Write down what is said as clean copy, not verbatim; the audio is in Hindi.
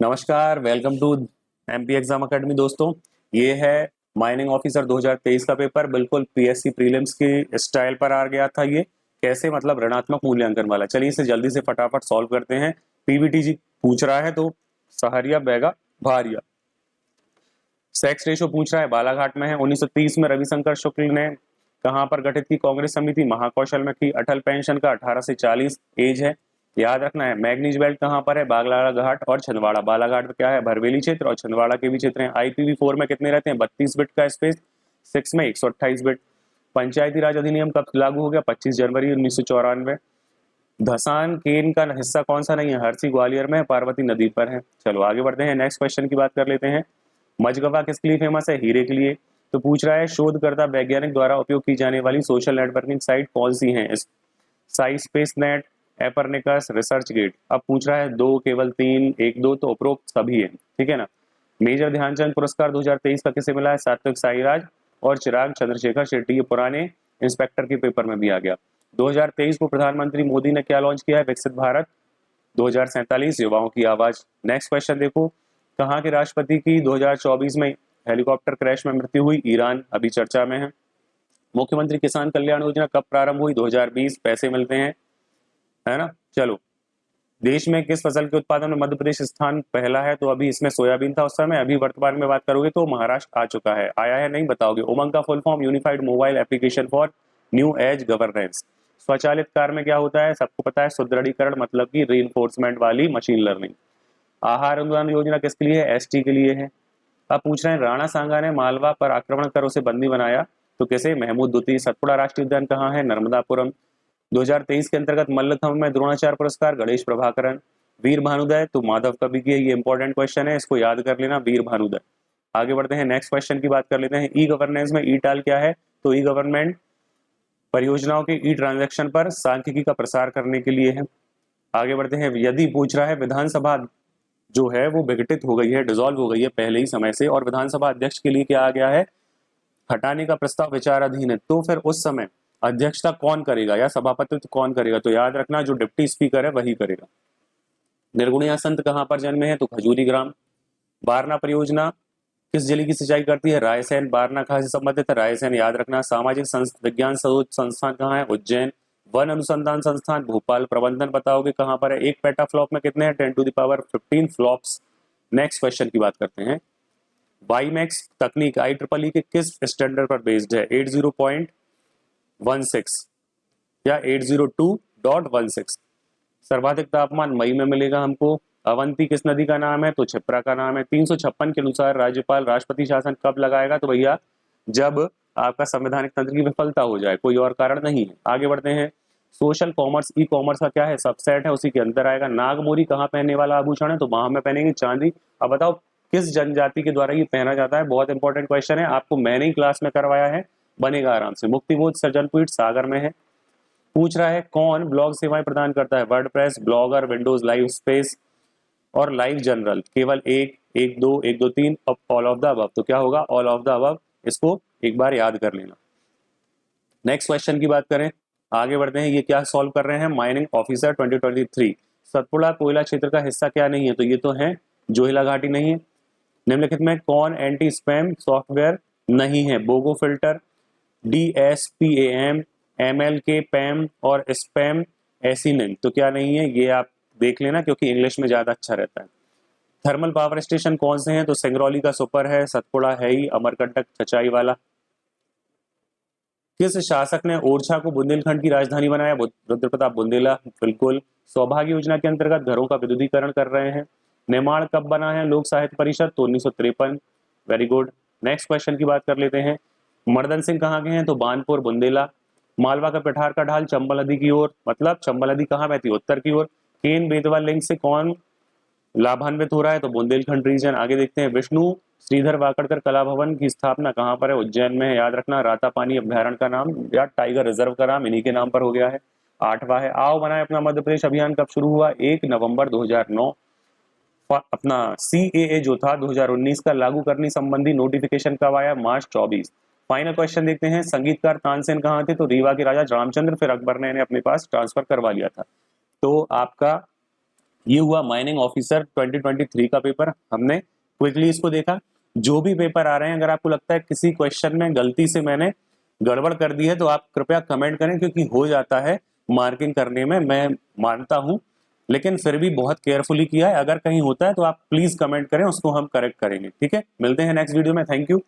नमस्कार, welcome to MP exam academy. दोस्तों, ये है माइनिंग ऑफिसर 2023 का पेपर। बिल्कुल पीएससी प्रीलिम्स की स्टाइल पर आ गया था। ये कैसे, मतलब ऋणात्मक मूल्यांकन वाला। चलिए इसे जल्दी से फटाफट सॉल्व करते हैं। पीवीटी जी पूछ रहा है तो सहारिया बैगा भारिया। सेक्स रेशो पूछ रहा है, बालाघाट में है। 1930 में रविशंकर शुक्ल ने कहां पर गठित की कांग्रेस समिति? महाकौशल में की। अटल पेंशन का 18 से 40 एज है, याद रखना है। मैग्नीज बेल्ट कहां पर है? बागलाड़ा घाट और छिंदवाड़ा। बालाघाट में क्या है? भरवेली क्षेत्र, और छिंदवाड़ा के भी क्षेत्र हैं। IPv4 में कितने रहते हैं? 32 बिट का स्पेस, 6 में 128 बिट। पंचायती राज अधिनियम कब लागू हो गया? 25 जनवरी 1994। धसान केन का हिस्सा कौन सा नहीं है? हरसी ग्वालियर में, पार्वती नदी पर है। चलो आगे बढ़ते हैं, नेक्स्ट क्वेश्चन की बात कर लेते हैं। मजगवा किसके लिए फेमस है? हीरे के लिए। तो पूछ रहा है, शोधकर्ता वैज्ञानिक द्वारा उपयोग की जाने वाली सोशल नेटवर्किंग साइट कौन सी है? साई स्पेस नेट, एपरनिकस, रिसर्च गेट। अब पूछ रहा है दो, केवल तीन, एक, दो, तो उपरोक्त सभी है, ठीक है ना। मेजर ध्यानचंद पुरस्कार 2023 का किसे मिला है? सात्विक साईराज और चिराग चंद्रशेखर शेट्टी। ये पुराने इंस्पेक्टर के पेपर में भी आ गया। 2023 को प्रधानमंत्री मोदी ने क्या लॉन्च किया है? विकसित भारत 2047, युवाओं की आवाज। नेक्स्ट क्वेश्चन देखो, कहाँ के राष्ट्रपति की 2024 में हेलीकॉप्टर क्रैश में मृत्यु हुई? ईरान, अभी चर्चा में है। मुख्यमंत्री किसान कल्याण योजना कब प्रारंभ हुई? 2020, पैसे मिलते हैं, है ना। चलो, देश में किस फसल के उत्पादन में मध्य प्रदेश स्थान पहला है? तो अभी इसमें सोयाबीन था उस समय, अभी वर्तमान में बात करोगे तो महाराष्ट्र आ चुका है। आया है नहीं बताओगे। उमंग का full form? Unified mobile application for new age governance. स्वचालित कार में क्या होता है? सबको पता है, सुदृढ़ीकरण, मतलब की रीइंफोर्समेंट वाली मशीन लर्निंग। आहार अनुदान योजना किसके लिए है? ST के लिए है। अब पूछ रहे हैं, राणा सांगा ने मालवा पर आक्रमण कर उसे बंदी बनाया, तो कैसे? महमूद द्वितीय। सतपुड़ा राष्ट्रीय उद्यान कहाँ है? नर्मदापुरम। 2023 के अंतर्गत मल्लखंभ में द्रोणाचार्य पुरस्कार गणेश प्रभाकरन। वीर भानुदय तो माधव कवि की है। ये इंपॉर्टेंट क्वेश्चन है, इसको याद कर लेना, वीर भानुदय। आगे बढ़ते हैं, नेक्स्ट क्वेश्चन की बात कर लेते हैं। ई गवर्नेंस में ई टाल क्या है? तो ई गवर्नमेंट परियोजनाओं के ई ट्रांजैक्शन पर सांख्यिकी का प्रसार करने के लिए है। आगे बढ़ते हैं, यदि पूछ रहा है विधानसभा जो है वो विघटित हो गई है, डिसॉल्व हो गई है पहले ही समय से, और विधानसभा अध्यक्ष के लिए क्या आ गया है? हटाने का प्रस्ताव विचाराधीन है, तो फिर उस समय अध्यक्षता कौन करेगा या सभापतित्व कौन करेगा? तो याद रखना, जो डिप्टी स्पीकर है वही करेगा। निर्गुणिया संत कहां पर जन्मे हैं? तो खजूरी ग्राम। बारना परियोजना किस जिले की सिंचाई करती है? रायसेन। बारना कहाँ से संबंधित है? रायसेन, याद रखना। सामाजिक विज्ञान शोध संस्थान कहाँ है? उज्जैन। वन अनुसंधान संस्थान भोपाल। प्रबंधन बताओगे कहां पर है? एक पेटा फ्लॉप में कितने हैं? 10⁻15 फ्लॉप्स। नेक्स्ट क्वेश्चन की बात करते हैं। वाईमैक्स तकनीक IEEE के किस स्टैंडर्ड पर बेस्ड है? 80.16 या 802.16। सर्वाधिक तापमान मई में मिलेगा हमको। अवंती किस नदी का नाम है? तो क्षिप्रा का नाम है। 356 के अनुसार राज्यपाल राष्ट्रपति शासन कब लगाएगा? तो भैया जब आपका संवैधानिक तंत्र की विफलता हो जाए, कोई और कारण नहीं है। आगे बढ़ते हैं, सोशल कॉमर्स ई कॉमर्स का क्या है? सबसेट है, उसी के अंदर आएगा। नागमोरी कहाँ पहनने वाला आभूषण है? तो बाह में पहनेंगे, चांदी। अब बताओ किस जनजाति के द्वारा ये पहना जाता है? बहुत इंपॉर्टेंट क्वेश्चन है, आपको मैंने ही क्लास में करवाया है, बनेगा आराम से। मुक्तिबोध सज्जनपीठ सागर में है। पूछ रहा है, कौन ब्लॉग सेवाएं प्रदान करता है? WordPress, blogger, Windows live space और लाइव जनरल। केवल एक, एक दो, एक दो तीन, अब ऑल ऑफ द अबव। तो क्या होगा? All of the above. इसको एक बार याद कर लेना। नेक्स्ट क्वेश्चन की बात करें, आगे बढ़ते हैं। ये क्या सॉल्व कर रहे हैं? Mining officer 2023। सतपुड़ा कोयला क्षेत्र का हिस्सा क्या नहीं है? तो ये तो है, जोहिला घाटी नहीं है। निम्नलिखित में कौन एंटी स्पैम सॉफ्टवेयर नहीं है? बोगो फिल्टर, DSPAM, MLK पैम और स्पैम एसिनिन। तो क्या नहीं है? ये आप देख लेना, क्योंकि इंग्लिश में ज्यादा अच्छा रहता है। थर्मल पावर स्टेशन कौन से हैं? तो सिंगरौली का सुपर है, सतपुड़ा है ही, अमरकंटक चचाई वाला। किस शासक ने ओरछा को बुंदेलखंड की राजधानी बनाया? रुद्र प्रताप बुंदेला, बिल्कुल। सौभाग्य योजना के अंतर्गत घरों का विद्युतीकरण कर रहे हैं। निर्माण कब बना है लोक साहित्य परिषद? तो 1953। Very good. नेक्स्ट क्वेश्चन की बात कर लेते हैं। मर्दन सिंह कहाँ के हैं? तो बानपुर, बुंदेला। मालवा का पिठार का ढाल चंबल नदी की ओर, मतलब चंबल नदी कहाँ बहती है? उत्तर की ओर। केन बेतवा लिंक से कौन लाभान्वित हो रहा है? तो बुंदेलखंड रीजन। आगे देखते हैं, विष्णु श्रीधर वाकड़कर कला भवन की स्थापना कहाँ पर है? उज्जैन में है, याद रखना। रातापानी अभ्यारण्य का नाम या टाइगर रिजर्व का नाम इन्हीं के नाम पर हो गया है। 8वां है, आओ बनाए अपना मध्य प्रदेश अभियान कब शुरू हुआ? 1 नवंबर 2009। अपना CAA जो था 2019 का लागू करने संबंधी नोटिफिकेशन कब आया? मार्च 24। फाइनल क्वेश्चन देखते हैं, संगीतकार तानसेन कहाँ थे? तो रीवा के राजा रामचंद्र, फिर अकबर ने इन्हें अपने पास ट्रांसफर करवा लिया था। तो आपका ये हुआ माइनिंग ऑफिसर 2023 का पेपर, हमने क्विकली इसको देखा। जो भी पेपर आ रहे हैं, अगर आपको लगता है किसी क्वेश्चन में गलती से मैंने गड़बड़ कर दी है तो आप कृपया कमेंट करें, क्योंकि हो जाता है मार्किंग करने में, मैं मानता हूं, लेकिन फिर भी बहुत केयरफुली किया है। अगर कहीं होता है तो आप प्लीज कमेंट करें, उसको हम करेक्ट करेंगे। ठीक है, मिलते हैं नेक्स्ट वीडियो में। Thank you.